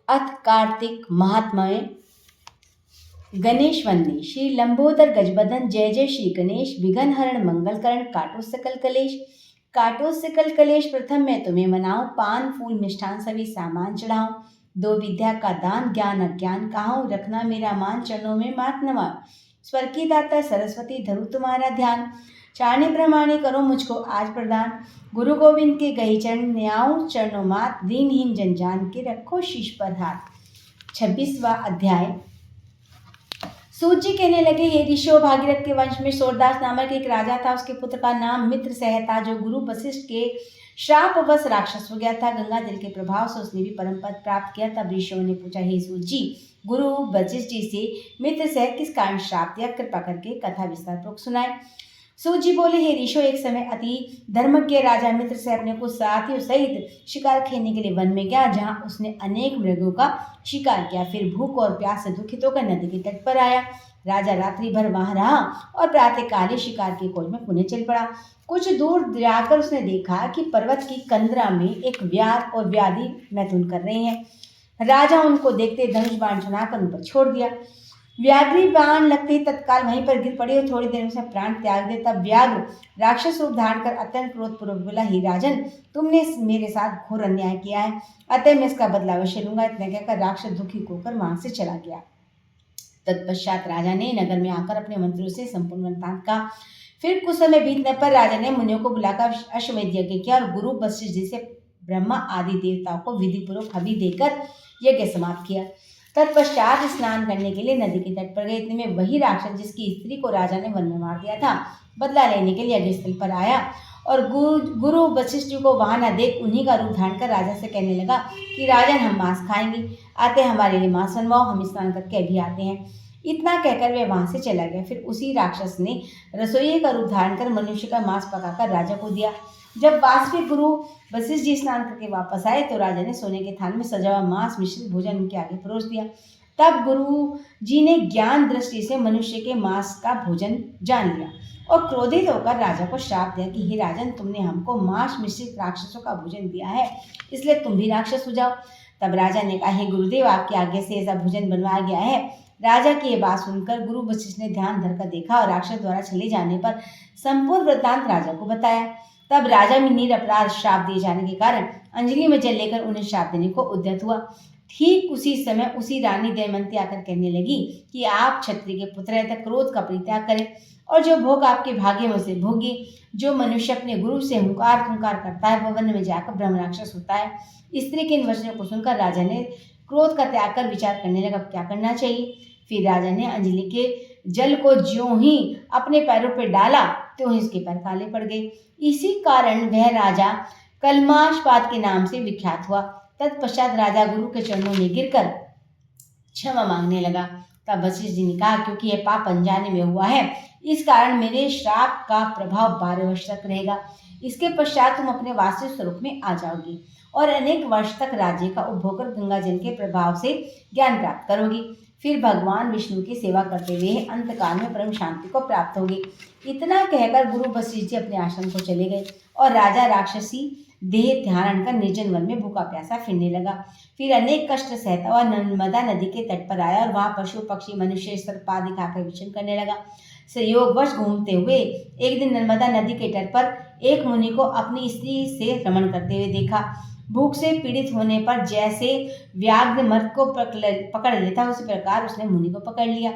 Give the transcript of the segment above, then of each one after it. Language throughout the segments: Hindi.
अथ कार्तिक महात्म्य गणेश वंदे श्री लंबोदर गजबदन जय जय श्री गणेश विघ्न हरण मंगल करण काटो सकल कलेश प्रथम मैं तुम्हें मनाऊं पान फूल मिष्ठान सभी सामान चढ़ाऊं दो विद्या का दान ज्ञान अज्ञान कहाऊं रखना मेरा मान चरणों में मात नवा स्वर की दाता सरस्वती धरु तुम्हारा ध्यान चारणे प्रमाणे करो मुझको आज प्रदान गुरु गोविंद के गई चरण न्याऊं चरणों मात दीनहीन जन जान के रखो शीश पर हाथ। 26वां अध्याय। सूत जी कहने लगे, हे ऋषियों, भागीरथ के वंश में सूरदास नामक एक राजा था। उसके पुत्र का नाम मित्रसेन था, जो गुरु वशिष्ठ के श्रापवश राक्षस हो गया था। गंगा जल के प्रभाव से उसने भी परम पद प्राप्त किया। तब ऋषियों ने पूछा, हे सूत जी, गुरु वशिष्ठ जी से मित्रसेन किस कारण श्राप दिया? कृपा करके कथा विस्तार पूर्वक सुनाए। सूत जी बोले, हे ऋषियों, एक समय अति धर्मज्ञ राजा मित्रसेन अपने कुछ साथियों सहित शिकार खेलने के लिए वन में गया, जहां उसने अनेक मृगों का शिकार किया। फिर भूख और प्यास से दुखित होकर नदी के तट पर आया। राजा रात्रि भर वहां रहा और प्रातःकाल ही शिकार की खोज में पुनः चल पड़ा। कुछ दूर जाकर उसने देखा कि पर्वत की कंदरा में एक व्याध और व्याधि मैथुन कर रहे हैं। राजा उनको देखते धनुष बाण चढ़ाकर उन पर छोड़ दिया। व्याघ्री बाण लगते ही तत्काल वहीं पर गिर पड़ी और थोड़ी देर में उसने प्राण त्याग दिया। तब व्याघ्र राक्षस रूप धारण कर अत्यंत क्रोधपूर्वक बोला, हे राजन, तुमने मेरे साथ घोर अन्याय किया है, अतः मैं इसका बदला अवश्य लूंगा। इतना कहकर राक्षस दुखी होकर वहां से चला गया। तत्पश्चात राजा ने नगर में आकर अपने मंत्रियों से संपूर्ण वृत्तांत कहा। फिर कुछ समय बीतने पर राजा ने मुनियों को बुलाकर अश्वमेध यज्ञ किया और गुरु वशिष्ठ जी से ब्रह्मा आदि देवताओं को विधि पूर्वक हवि देकर यज्ञ समाप्त किया। तत्पश्चात स्नान करने के लिए नदी के तट पर गए। इतने में वही राक्षस जिसकी स्त्री को राजा ने वन में मार दिया था, बदला लेने के लिए यज्ञस्थल पर आया और गुरु वशिष्ठ जी को वहां न देख उन्हीं का रूप धारण कर राजा से कहने लगा कि राजन, हम मांस खाएंगे, आते हमारे लिए मांस बनवाओ, हम स्नान करके अभी आते हैं। इतना कहकर वह वहां से चला गया। फिर उसी राक्षस ने रसोइये का रूप धारण कर मनुष्य का मांस पकाकर राजा को दिया। जब वास्तविक गुरु वशिष्ठ जी स्नान करके वापस आए तो राजा ने सोने के थाल में सजा हुआ मांस मिश्रित भोजन उनके आगे परोस दिया। तब गुरु जी ने ज्ञान दृष्टि से मनुष्य के मांस का भोजन जान लिया और क्रोधित होकर राजा को श्राप दिया कि हे राजन, तुमने हमको मांस मिश्रित राक्षसों का भोजन दिया है, इसलिए तुम भी राक्षस हो जाओ। तब राजा ने कहा, हे गुरुदेव, आपकी आज्ञा से ऐसा भोजन बनवाया गया है। राजा की ये बात सुनकर गुरु वशिष्ठ ने ध्यान धरकर देखा और राक्षस द्वारा चले जाने पर संपूर्ण वृत्तांत राजा को बताया। तब राजा में निरपराध श्राप दिए जाने के कारण अंजलि में जल लेकर उन्हें श्राप देने को उद्यत हुआ। ठीक उसी समय उसी रानी दमयंती आकर कहने लगी कि आप क्षत्रिय के पुत्र हैं, तक क्रोध का परित्याग करें और जो भोग आपके भाग्य में से भोगिए। जो मनुष्य अपने गुरु से हुंकार हुंकार करता है, वह वन में जाकर ब्रह्म राक्षस होता है। स्त्री के इन वचनों को सुनकर राजा ने क्रोध का त्याग कर विचार करने लगा क्या करना चाहिए। फिर राजा ने अंजलि के जल को ज्यों ही अपने पैरों पर डाला तो इसके पैर काले पड़ गए। इसी कारण वह राजा कलमाशपात के नाम से विख्यात हुआ। तत्पश्चात राजा गुरु के चरणों में गिरकर क्षमा मांगने लगा। तब वशिष्ठ जी ने कहा, क्योंकि यह पाप अनजाने में हुआ है, इस कारण मेरे श्राप का प्रभाव 12 वर्ष तक रहेगा। इसके पश्चात तुम अपने वास्तविक स्वरूप में आ जाओगी और अनेक वर्ष तक राज्य का उपभोग कर गंगा जल के प्रभाव से ज्ञान प्राप्त करोगी। फिर भगवान विष्णु की सेवा करते हुए अंतकाल में परम शांति को प्राप्त होगी। इतना कहकर गुरु वशिष्ठ जी अपने आश्रम को चले गए और राजा राक्षसी देह धारण कर निर्जन वन में भूखा प्यासा फिरने लगा। फिर अनेक कष्ट सहता हुआ नर्मदा नदी के तट पर आया और वहां पशु पक्षी मनुष्य सर्प आदि खाकर विचरण करने लगा। संयोगवश घूमते हुए एक दिन नर्मदा नदी के तट पर एक मुनि को अपनी स्त्री से रमण करते हुए देखा। भूख से पीड़ित होने पर जैसे व्याघ्र मर्द को पकड़ लेता, उसी प्रकार उसने मुनि को पकड़ लिया।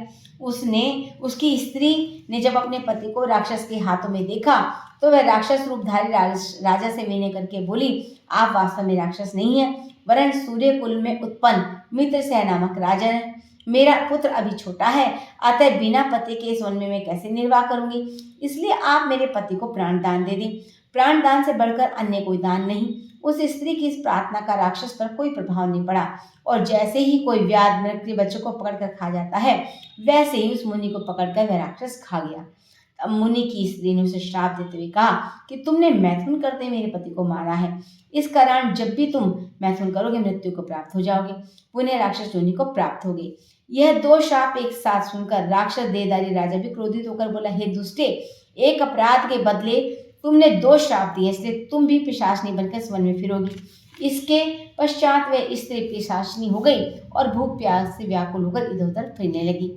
उसकी स्त्री ने जब अपने पति को राक्षस के हाथों में देखा तो वह राक्षस रूपधारी राजा से विनय करके बोली, आप वास्तव में राक्षस नहीं है, वरन सूर्य कुल में उत्पन्न मित्रसेन नामक राजा है। मेरा पुत्र अभी छोटा है, अतः बिना पति के इस वन में मैं कैसे निर्वाह करूंगी, इसलिए आप मेरे पति को प्राण दान दे दें। प्राण दान से बढ़कर अन्य कोई दान नहीं। उस स्त्री की इस प्रार्थना का राक्षस पर कोई प्रभाव नहीं पड़ा और जैसे ही कोई व्याध मृग के बच्चों को पकड़कर खा जाता है, वैसे ही उस मुनि को पकड़कर वह राक्षस खा गया। तब मुनि की स्त्री ने उसे श्राप देते हुए कहा कि तुमने मैथुन करते मेरे पति को मारा है, इस कारण जब भी तुम मैथुन करोगे मृत्यु को प्राप्त हो जाओगे, पुण्य राक्षस योनि को प्राप्त होगे। यह 2 श्राप एक साथ सुनकर राक्षस देहधारी राजा भी क्रोधित होकर बोला, हे दुष्टे, एक अपराध के बदले तुमने 2 श्राप दिए, इसलिए तुम भी पिशाचिनी बनकर इस वन में फिरोगी। इसके पश्चात वह स्त्री पिशाचिनी हो गई और भूख प्यास से व्याकुल होकर इधर उधर फिरने लगी।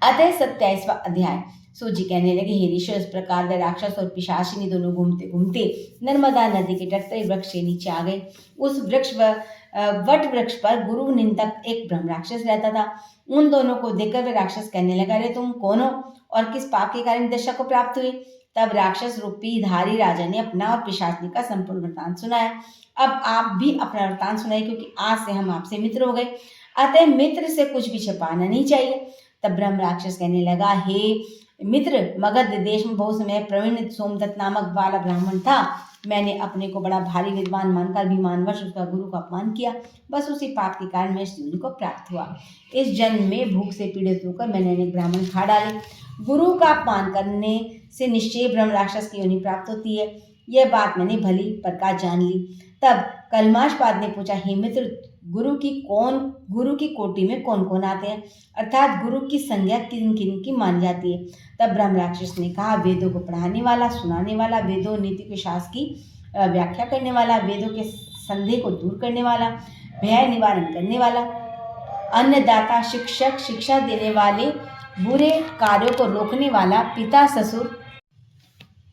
अतः 27वां अध्याय। सूजी कहने लगे, हे ऋषि, इस प्रकार वे राक्षस और पिशाचिनी दोनों घूमते घूमते नर्मदा नदी के तट से वृक्ष के नीचे आ गए। उस वट वृक्ष पर गुरु निंदक एक ब्रह्म राक्षस रहता था। उन दोनों को देखकर वे राक्षस कहने लगा, अरे तुम कौन हो और किस पाप के कारण दशा को प्राप्त हुए? तब राक्षस रूपी धारी राजा ने अपना और पिशाचिनी का संपूर्ण वृत्तांत सुनाया। अब आप भी अपना वृत्तांत सुनाइए, क्योंकि आज से हम आपसे मित्र हो गए, अतः मित्र से कुछ भी छिपाना नहीं चाहिए। तब ब्रह्म राक्षस कहने लगा, हे मित्र, मगध देश में बहुत समय प्रवीण सोमदत्त नामक बाला ब्राह्मण था। मैंने अपने को बड़ा भारी विद्वान मानकर अभिमानवश उसका गुरु का अपमान किया। बस उसी पाप के कारण मैं इस योनि को प्राप्त हुआ। इस जन्म में भूख से पीड़ित होकर मैंने अनेक ब्राह्मण खा डाले। गुरु का अपमान करने से निश्चय ब्रह्म राक्षस की योनि प्राप्त होती है। यह बात मैंने भली प्रकार जान ली। तब कलमाशपाद ने पूछा, हे मित्र, गुरु की कोटि में कौन कौन आते हैं, अर्थात गुरु की संज्ञा किन किन की मानी जाती है? तब ब्रह्म राक्षस ने कहा, वेदों को पढ़ाने वाला, सुनाने वाला, वेदों नीति के शास्त्र की व्याख्या करने वाला, वेदों के संदेह को दूर करने वाला, भय निवारण करने वाला, अन्नदाता, शिक्षक, शिक्षा देने वाले, बुरे कार्यों को रोकने वाला,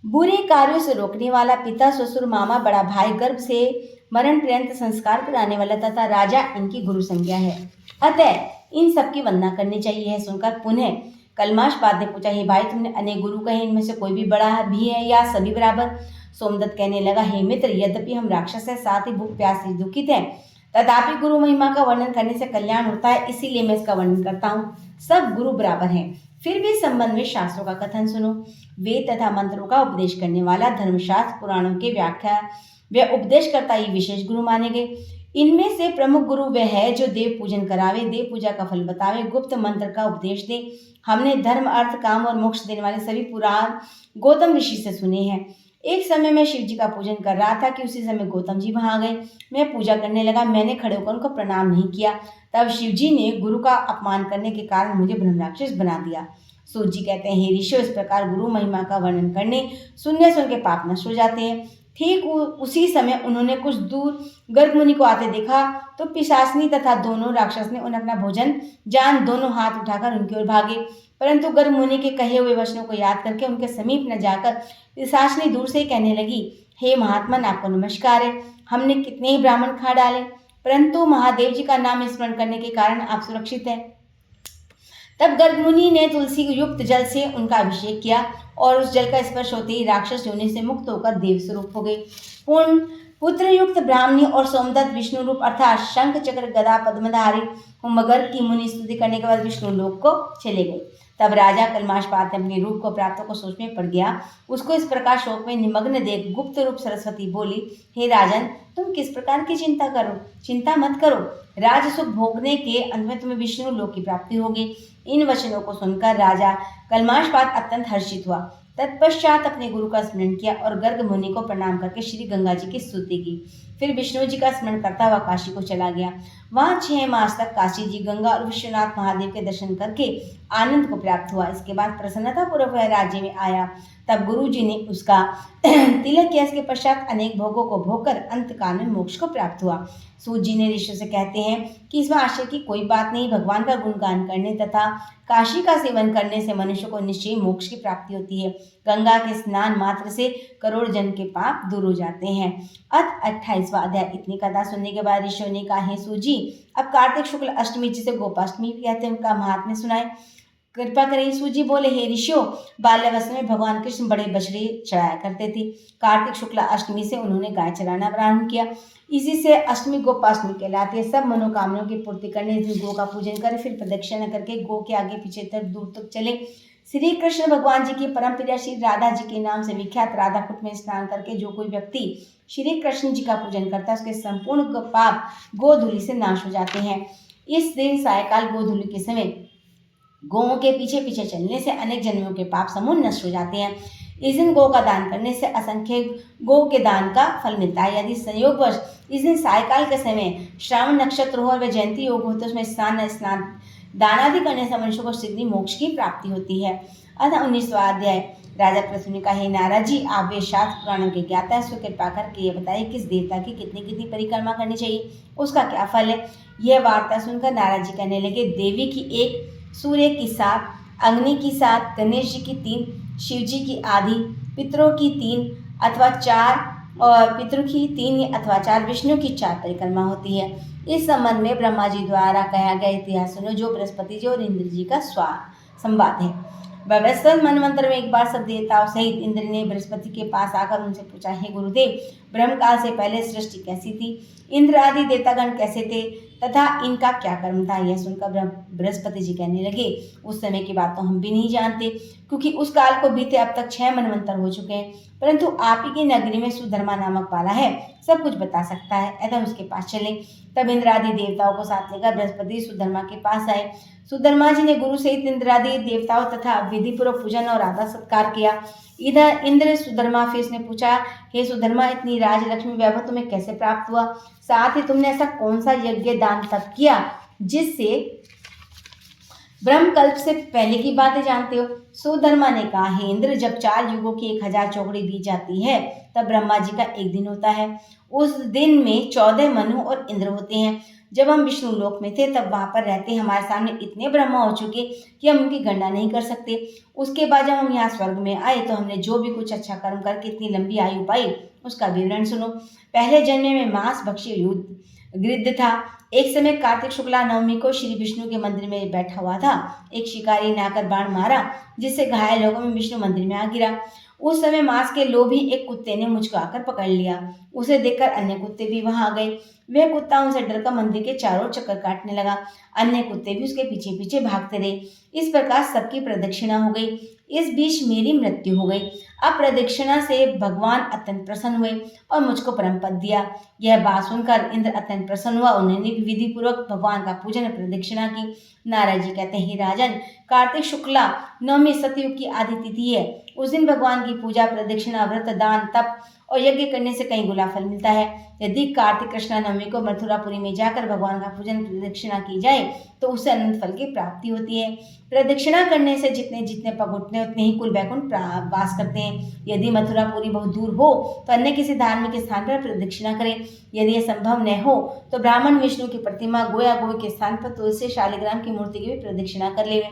बुरे कार्यों से रोकने वाला, पिता, ससुर, मामा, बड़ा भाई, गर्भ से मरण पर्यंत संस्कार कराने वाला तथा राजा इनकी गुरु संज्ञा है। अतः इन सबकी वंदना करनी चाहिए। है सुनकर पुनः कलमाशपाद ने पूछा, हे भाई, तुमने अनेक गुरु कहे, इनमें से कोई भी बड़ा भी है या सभी बराबर? सोमदत्त कहने लगा, हे मित्र, यद्यपि हम राक्षस हैं, साथ ही भूख प्यास से दुखित हैं, तथापि गुरु महिमा का वर्णन करने से कल्याण होता है, इसीलिए मैं इसका वर्णन करता हूँ। सब गुरु बराबर हैं। फिर भी संबंध में शास्त्रों का कथन सुनो। वेद तथा मंत्रों का उपदेश करने वाला, धर्मशास्त्र पुराणों के व्याख्या व उपदेश करता ही विशेष गुरु माने गए। इनमें से प्रमुख गुरु वह है जो देव पूजन करावे, देव पूजा का फल बतावे, गुप्त मंत्र का उपदेश दे। हमने धर्म, अर्थ, काम और मोक्ष देने वाले सभी पुराण गौतम ऋषि से सुने हैं। एक समय मैं शिव जी का पूजन कर रहा था कि उसी समय गौतम जी वहां आ गए। मैं पूजा करने लगा, मैंने खड़े होकर उनको प्रणाम नहीं किया। तब शिव जी ने गुरु का अपमान करने के कारण मुझे ब्रह्म राक्षस बना दिया। सूत जी कहते हैं, हे ऋषियों, इस प्रकार गुरु महिमा का वर्णन करने सुनने से उनके पाप नष्ट हो जाते हैं। ठीक उसी समय उन्होंने कुछ दूर गर्ग मुनि को आते देखा तो पिशाचिनी तथा दोनों राक्षस ने उन्हें अपना भोजन जान दोनों हाथ उठाकर उनकी ओर भागे, परंतु गर्ग मुनि के कहे हुए वचनों को याद करके उनके समीप न जाकर पिशाचिनी दूर से ही कहने लगी, हे महात्मन, आपको नमस्कार है। हमने कितने ही ब्राह्मण खा डाले, परंतु महादेव जी का नाम स्मरण करने के कारण आप सुरक्षित हैं। तब गर्ग मुनि ने तुलसी युक्त जल से उनका अभिषेक किया और उस जल का स्पर्श होते ही राक्षस योनि से मुक्त होकर देव स्वरूप हो गए। पुत्र युक्त ब्राह्मणी और सोमदत्त विष्णु रूप अर्थात शंख, चक्र, गदा, पद्मधारी मगर की मुनि स्तुति करने के बाद विष्णु लोक को चले गए। तब राजा कलमाशपाद ने अपने रूप को प्राप्त को सोच में पड़ गया। उसको इस प्रकार शोक में निमग्न देख गुप्त रूप सरस्वती बोली, हे राजन, तुम किस प्रकार की चिंता मत करो। राज सुख भोगने के अंत में तुम्हें विष्णु लोक की प्राप्ति होगी। इन वचनों को सुनकर राजा कलमाशपाद अत्यंत हर्षित हुआ। तत्पश्चात अपने गुरु का स्मरण किया और गर्ग मुनि को प्रणाम करके श्री गंगा जी की स्तुति की। फिर विष्णु जी का स्मरण करता हुआ काशी को चला गया। वहां 6 मास तक काशी जी, गंगा और विश्वनाथ महादेव के दर्शन करके आनंद को प्राप्त हुआ। इसके बाद प्रसन्नता पूर्वक वह राज्य में आया। तब गुरु जी ने उसका तिलक किया। इसके पश्चात अनेक भोगों को भोगकर अंतकाल में मोक्ष को प्राप्त हुआ। सूत जी ने ऋषि से कहते हैं कि इसमें आश्चर्य की कोई बात नहीं। भगवान का गुणगान करने तथा काशी का सेवन करने से मनुष्य को निश्चय मोक्ष की प्राप्ति होती है। गंगा के स्नान मात्र से करोड़ जन के पाप दूर हो जाते हैं। 28वां अध्याय। इतनी कथा सुनने के बाद ऋषियों ने कहा, हे सूत जी, अब कार्तिक शुक्ल अष्टमी जिसे गोपाष्टमी कहते हैं उनका महात्म्य सुनाए, कृपा करें। सूत जी बोले, हे ऋषियों, बाल्यावस्था में भगवान कृष्ण बड़े बछड़े चढ़ाया करते थे। कार्तिक शुक्ला अष्टमी से उन्होंने गाय चराना प्रारंभ किया। इसी से अष्टमी गोपाष्टमी कहलाती है। सब मनोकामनाओं की पूर्ति करने इस दिन गो का पूजन करें, फिर प्रदक्षिणा करके गो के आगे पीछे तक दूर तक चले। श्री कृष्ण भगवान जी की परम प्रिया श्री राधा जी के नाम से विख्यात राधा कुट में स्नान करके जो कोई व्यक्ति श्री कृष्ण जी का पूजन करता है उसके संपूर्ण पाप गोधूलि से नाश हो जाते हैं। इस दिन सायकाल गोधूलि के समय गौओं के पीछे पीछे चलने से अनेक जन्मों के पाप समूह नष्ट हो जाते हैं। इस दिन गौ का दान करने से असंख्य गौ के दान का फल मिलता है। यदि संयोगवश इस दिन सायकाल के समय श्रावण नक्षत्र हो और वह जयंती योग हो तो उसमें स्नान दान आदि करने से मनुष्य को शीघ्र मोक्ष की प्राप्ति होती है। अतः 19वां अध्याय। राजा पृथु ने कहा, हे नारद जी, आप वे शास्त्र पुराणों के ज्ञाता हैं, सो कृपा करके ये बताइए किस देवता की कितनी कितनी परिक्रमा करनी चाहिए, उसका क्या फल है। यह वार्ता सुनकर नारद जी कहने लगे, देवी की 1, सूर्य की 7, अग्नि की 7, गणेश जी की 3, शिव जी की आधी, पितरों की 3 अथवा 4 और पितृ की 3 अथवा 4, विष्णु की 4 परिक्रमा होती है। इस संबंध में ब्रह्मा जी द्वारा कहा गया इतिहास सुनो, जो बृहस्पति जी और इंद्र जी का संवाद है। वैवस्वत मनवंतर में एक बार सब देवताओं सहित इंद्र ने बृहस्पति के पास आकर उनसे पूछा, हे गुरुदेव, ब्रह्मकाल से पहले सृष्टि कैसी थी, इंद्र आदि देवतागण कैसे थे तथा इनका क्या कर्म था। यह सुनकर बृहस्पति जी कहने लगे, उस समय की बात तो हम भी नहीं जानते, क्योंकि उस काल को बीते अब तक 6 मनवंतर हो चुके हैं, परंतु आप ही की नगरी में सुधर्मा नामक वाला है, सब कुछ बता सकता है, अतः उसके पास चलें। तब इंद्रादि देवताओं को साथ लेकर बृहस्पति सुधर्मा के पास आए। सुधर्मा जी ने गुरु सहित इंद्रादि देवताओं तथा विधि पूर्वक पूजन और आदर सत्कार किया। इधर इंद्र सुधर्मा फिर उसने पूछा, हे सुधर्मा, इतनी राज लक्ष्मी वैभव तुम्हें कैसे प्राप्त हुआ, साथ ही तुमने ऐसा कौन सा यज्ञ दान तप किया जिससे ब्रह्मकल्प से पहले की बातें जानते हो। सुधर्मा ने कहा, हे इंद्र, जब 4 युगों की 1000 चौकड़ी बीत जाती है तब ब्रह्मा जी का एक दिन होता है। उस दिन में 14 मनु और इंद्र होते हैं। जब हम विष्णु लोक में थे तब वहां पर रहते हमारे सामने इतने ब्रह्मा हो चुके कि हम उनकी गणना नहीं कर सकते। उसके बाद जब हम यहाँ स्वर्ग में आए तो हमने जो भी कुछ अच्छा कर्म करके इतनी लंबी आयु पाई उसका विवरण सुनो। पहले जन्म में मांस भक्षी युद्ध गृद्ध था। एक समय कार्तिक शुक्ला नवमी को श्री विष्णु के मंदिर में बैठा हुआ था। एक शिकारी ने आकर बाण मारा जिससे घायल होकर मैं विष्णु मंदिर में आ गिरा। उस समय मांस के लोभी एक कुत्ते ने मुझको आकर पकड़ लिया। उसे देखकर अन्य कुत्ते भी वहां आ गए। वह कुत्ता उनसे डरकर मंदिर के चारों चक्कर काटने लगा। अन्य कुत्ते भी उसके पीछे पीछे भागते रहे। इस प्रकार सबकी प्रदक्षिणा हो गई। इस बीच मेरी मृत्यु हो गई। अब प्रदक्षिणा से भगवान अत्यंत प्रसन्न हुए और मुझको परम पद दिया। यह बात सुनकर इंद्र अत्यंत प्रसन्न हुआ। उन्होंने भी विधि पूर्वक भगवान का पूजन प्रदक्षिणा की। नारद जी कहते हैं, राजन, कार्तिक शुक्ला नवमी सतयुग की आदि तिथि है। उस दिन भगवान की पूजा, प्रदक्षिणा, व्रत, दान, तप और यज्ञ करने से कई गुना फल मिलता है। यदि कार्तिक कृष्णा नवमी को मथुरापुरी में जाकर भगवान का पूजन प्रदक्षिणा की जाए तो उससे अनंत फल की प्राप्ति होती है। प्रदक्षिणा करने से जितने जितने पग उठते उतने ही कुल वैकुंठ वास करते हैं। यदि मथुरापुरी बहुत दूर हो तो अन्य किसी धार्मिक स्थान पर प्रदक्षिणा करें। यदि यह संभव न हो तो ब्राह्मण विष्णु की प्रतिमा गोया गोय के स्थान पर तुलसी शालिग्राम की मूर्ति की भी प्रदक्षिणा कर ले।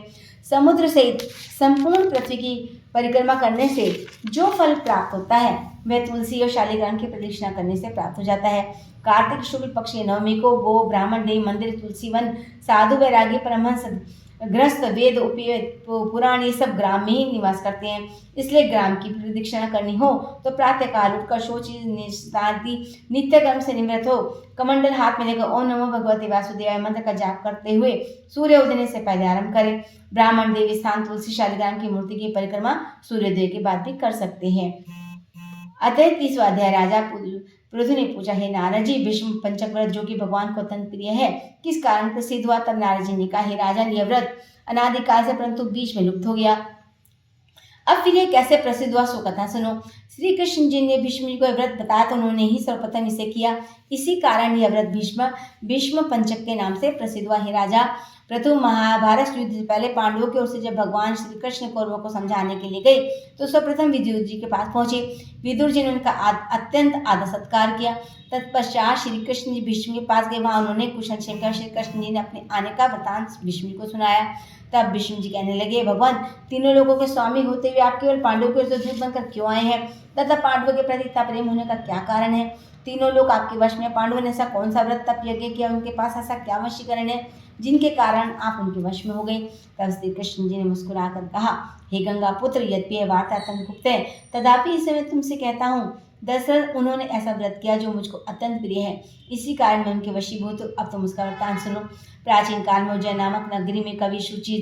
समुद्र सहित संपूर्ण पृथ्वी की परिक्रमा करने से जो फल प्राप्त होता है वह तुलसी और शालिग्राम की प्रदक्षिणा करने से प्राप्त हो जाता है। कार्तिक शुक्ल पक्ष की नवमी को गो, ब्राह्मण, देव, मंदिर, तुलसी वन, साधु, वैरागी, परमहंस, गृहस्थ, वेद, उपवेद, पुराण ये सब ग्राम में ही निवास करते हैं। इसलिए ग्राम की प्रदक्षिणा करनी हो तो प्रातः काल उठकर शौच निस्तारी नित्य कर्म से निवृत्त हो कमंडल हाथ में लेकर ओम नमो भगवते वासुदेवाय मंत्र का जाप करते हुए सूर्य उदय से पहले आरंभ करें। ब्राह्मण, देवी स्थान, तुलसी, शालिग्राम की मूर्ति की परिक्रमा सूर्योदय के बाद भी कर सकते हैं। अतः 30वां अध्याय। राजा पृथु ने पूछा, हे नारद जी, भीष्म पंचक व्रत जो कि भगवान को अत्यंत प्रिय है किस कारण प्रसिद्ध हुआ। तब नारद जी ने कहा, हे राजन, यह व्रत अनादिकाल से परंतु बीच में लुप्त हो गया। अब फिर ये कैसे प्रसिद्ध हुआ सो कथा सुनो। श्री कृष्ण जी ने भीष्म जी को यह व्रत बताया तो उन्होंने ही सर्वप्रथम इसे किया। इसी कारण यह व्रत भीष्म पंचक के नाम से प्रसिद्ध हुआ। हे राजा पृथु, महाभारत युद्ध से पहले पांडवों की ओर से जब भगवान श्री कृष्ण कौरवों को समझाने के लिए गए तो सर्वप्रथम विदुर जी के पास पहुंचे। विदुर जी ने उनका अत्यंत आदर सत्कार किया। तत्पश्चात श्री कृष्ण जी भीष्म के पास गए। वहां उन्होंने कुशल क्षेम श्री कृष्ण जी ने अपने आने का वृतांत भीष्म को सुनाया। तब भीष्म जी कहने लगे, भगवान, तीनों लोगों के स्वामी होते हुए आप केवल पांडवों के दूत बनकर क्यों आए हैं तथा पांडवों के प्रति इतना प्रेम होने का क्या कारण है। तीनों लोग आपके वश में। पांडवों ने ऐसा कौन सा व्रत तप यज्ञ किया, उनके पास ऐसा क्या वशीकरण है जिनके कारण आप उनके वश में हो गए। तब श्री कृष्ण जी ने मुस्कुराकर कहा, हे गंगा पुत्र, यद्यपि यह वार्ता अत्यंत गुप्त है तथापि इस समय तुमसे कहता हूँ। दरअसल उन्होंने ऐसा व्रत किया जो मुझको अत्यंत प्रिय है, इसी कारण मैं उनके वशीभूत। अब तुम उसका वृत्तांत सुनो। प्राचीन काल में उज्जैन नामक नगरी में कवि, शुचि,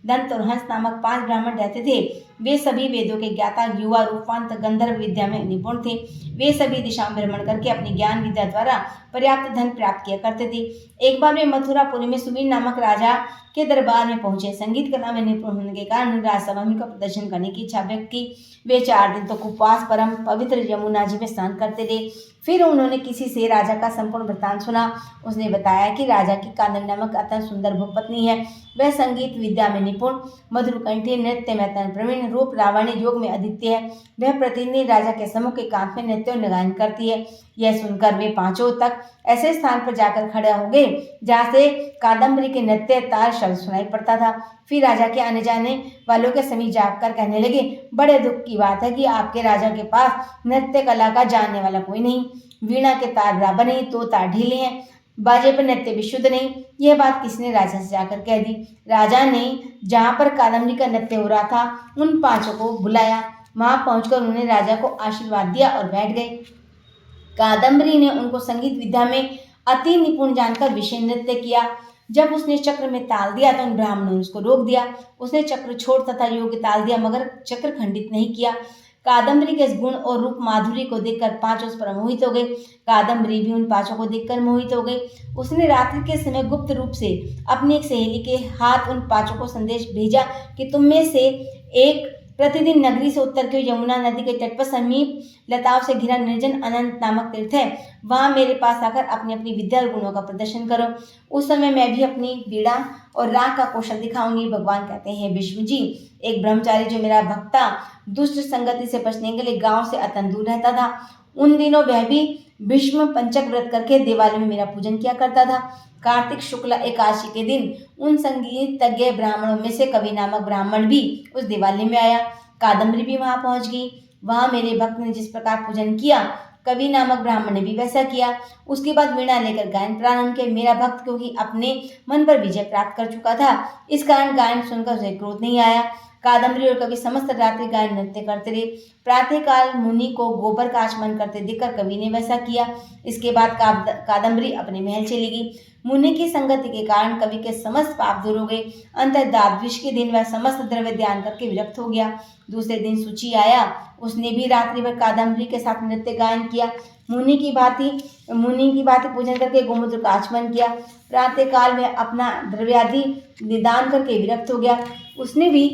दंत और हंस नामक 5 ब्राह्मण रहते थे। वे सभी वेदों के ज्ञाता, युवा, रूपवान, गंधर्व विद्या में निपुण थे। वे सभी दिशाओं में भ्रमण करके अपनी ज्ञान विद्या द्वारा पर्याप्त धन प्राप्त किया करते थे। एक बार वे मथुरापुरी में सुबीर नामक राजा के दरबार में पहुंचे। संगीत कला में निपुण होने के कारण राजसभा में का प्रदर्शन करने की इच्छा व्यक्त की। वे 4 दिन तक उपवास परम पवित्र यमुना जी में स्नान करते थे। फिर उन्होंने किसी से राजा का संपूर्ण वृत्तांत सुना। उसने बताया कि राजा की कादम्बरी नामक अत्यंत सुंदर भूपत्नी है। वह संगीत विद्या में निपुण, मधुरकंठी, नृत्य में अत्यंत प्रवीण, रूप लावण्य योग में अद्वितीय है। वह प्रतिदिन राजा के सम्मुख एकांत में नृत्य और गायन करती है। यह सुनकर वे पांचों तक ऐसे स्थान पर जाकर खड़े हो गए जहाँ से कादम्बरी के नृत्य तार शब्द सुनाई पड़ता था। फिर राजा के आने जाने वालों के समीप जाकर कहने लगे, बड़े दुख की बात है कि आपके राजा के पास नृत्य कला का जानने वाला कोई नहीं। वीणा के तार बराबर नहीं तो तार ढीले हैं, बाजे पर नृत्य भी शुद्ध नहीं। यह बात किसने राजा से जाकर कह दी। राजा ने जहाँ पर कादम्बरी का नृत्य हो रहा था उन पांचों को बुलाया। वहां पहुंचकर उन्होंने राजा को आशीर्वाद दिया और बैठ गए। कादम्बरी ने उनको संगीत विद्या में अति निपुण जानकर विषय नृत्य किया। जब उसने चक्र में ताल दिया तो उन ब्राह्मणों ने उसको रोक दिया। उसने चक्र छोड़ तथा योग्य ताल दिया मगर चक्र खंडित नहीं किया। कादम्बरी के इस गुण और रूप माधुरी को देखकर पांचों उस पर मोहित हो गए। कादम्बरी भी उन पांचों को देखकर मोहित हो गई। उसने रात्रि के समय गुप्त रूप से अपनी एक सहेली के हाथ उन पांचों को संदेश भेजा कि तुम में से एक प्रतिदिन नगरी से उत्तर की यमुना नदी के तट पर समीप लताओं से घिरा निर्जन अनंत नामक तीर्थ है, वहां मेरे पास आकर अपनी अपनी विद्या और गुणों का प्रदर्शन करो। उस समय मैं भी अपनी वीणा और राग का कौशल दिखाऊंगी। भगवान कहते हैं, विष्णु जी, एक ब्रह्मचारी जो मेरा भक्ता दुष्ट संगति से बचने के लिए गांव से अत्यंत दूर रहता था, उन दिनों वह भी भीष्म पंचक व्रत करके दिवाली में मेरा पूजन किया करता था। कार्तिक शुक्ल एकादशी के दिन उन संगीतज्ञ ब्राह्मणों में से कवि नामक ब्राह्मण भी उस दिवाली में आया। कादम्बरी भी वहां पहुंच गई। वहां मेरे भक्त ने जिस प्रकार पूजन किया, कवि नामक ब्राह्मण ने भी वैसा किया। उसके बाद वीणा लेकर गायन प्रारंभ किया। मेरा भक्त क्योंकि अपने मन पर विजय प्राप्त कर चुका था, इस कारण गायन सुनकर उसे क्रोध नहीं आया। कादम्बरी और कवि समस्त रात्रि गायन नृत्य करते रहे। प्रातःकाल मुनि को गोबर का आचमन करते देखकर कवि ने वैसा किया। इसके बाद कादम्बरी अपने महल चली गई। मुनि की संगति के कारण कवि के समस्त पाप दूर हो गए। अंततः द्वादश के दिन वह समस्त द्रव्य ध्यान करके विरक्त हो गया। दूसरे दिन सूची आया। उसने भी रात्रि भर कादम्बरी के साथ नृत्य गायन किया। मुनि की भांति पूजन करके गोमूत्र का आचमन किया। प्रातःकाल वह अपना द्रव्यादि निदान करके विरक्त हो गया। उसने भी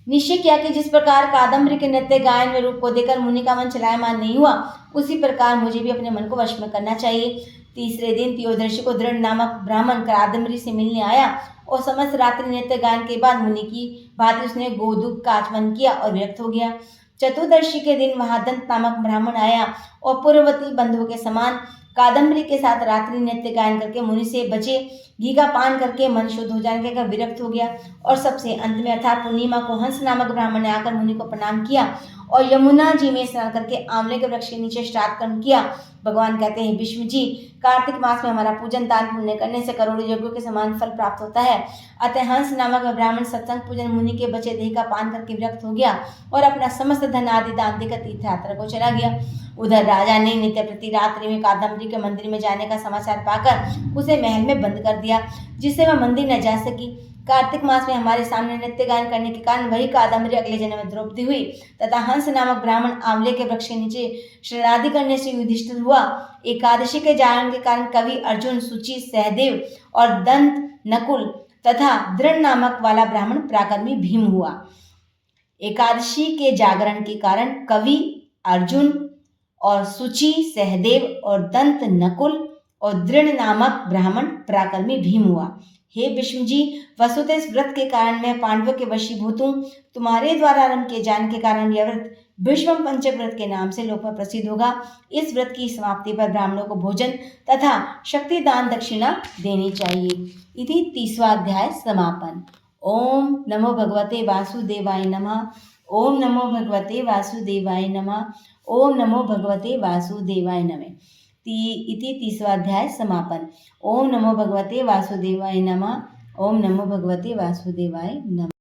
निश्चय किया कि जिस प्रकार कादम्बरी के नृत्य गायन में रूप को देखकर मुनि का मन चलायमान नहीं हुआ, उसी प्रकार मुझे भी अपने मन को वश में करना चाहिए। तीसरे दिन त्रियोदशी को दृढ़ नामक ब्राह्मण कादम्बरी से मिलने आया और समस्त रात्रि नृत्य गायन के बाद मुनि की भांति उसने गोधूक का आचमन किया और विरक्त हो गया। चतुर्दशी के दिन महादंत नामक ब्राह्मण आया और पूर्ववती बंधुओं के समान कादम्बरी के साथ रात्रि नृत्य गायन करके मुनि से बचे घी का पान करके मन शुद्ध हो जाने के विरक्त हो गया। और सबसे अंत में अर्थात पूर्णिमा को हंस नामक ब्राह्मण ने आकर मुनि को प्रणाम किया और यमुना जी में स्नान करके आंवले के वृक्ष के नीचे श्राद्ध कर्म किया। भगवान कहते हैं, विष्णु जी, कार्तिक मास में हमारा पूजन दान पुण्य करने से करोड़ों यज्ञों के समान फल प्राप्त होता है। अतः हंस नामक ब्राह्मण सत्संग पूजन मुनि के बचे देह का पान करके विरक्त हो गया और अपना समस्त धन आदि दान देकर तीर्थ यात्रा को चला गया। उधर राजा ने नित्य प्रति रात्रि में कादम्बरी के मंदिर में जाने का समाचार पाकर उसे महल में बंद कर दिया, जिससे वह मंदिर न जा सकी। कार्तिक मास में हमारे सामने नृत्य गायन करने के कारण वही कादम्बरी अगले जन्म में द्रौपदी हुई तथा हंस नामक ब्राह्मण आंवले के वृक्ष के नीचे श्राद्ध करने से युधिष्ठिर हुआ। एकादशी के जागरण के कारण कवि अर्जुन, सूची, सहदेव और दंत नकुल तथा दृढ़ नामक वाला ब्राह्मण पराक्रमी भीम हुआ। एकादशी के जागरण के कारण कवि अर्जुन और सूची, सहदेव और दंत नकुल और दृढ़ नामक ब्राह्मण पराक्रमी भीम हुआ। हे विष्णु जी, वसुतः इस व्रत के कारण मैं पांडवों के वशीभूत हूँ। तुम्हारे द्वारा आरंभ किए जाने के कारण यह व्रत भीष्म पंचक व्रत के नाम से लोक में प्रसिद्ध होगा। इस व्रत की समाप्ति पर ब्राह्मणों को भोजन तथा शक्ति दान दक्षिणा देनी चाहिए। इति 30वां अध्याय समापन। ओम नमो भगवते वासुदेवाय नमः। ओम नमो भगवते वासुदेवाय नमः। ओम नमो भगवते वासुदेवाय नमः। इति 30वां अध्याय समापन। ओम नमो भगवते वासुदेवाय नमः। ओम नमो भगवते वासुदेवाय नमः।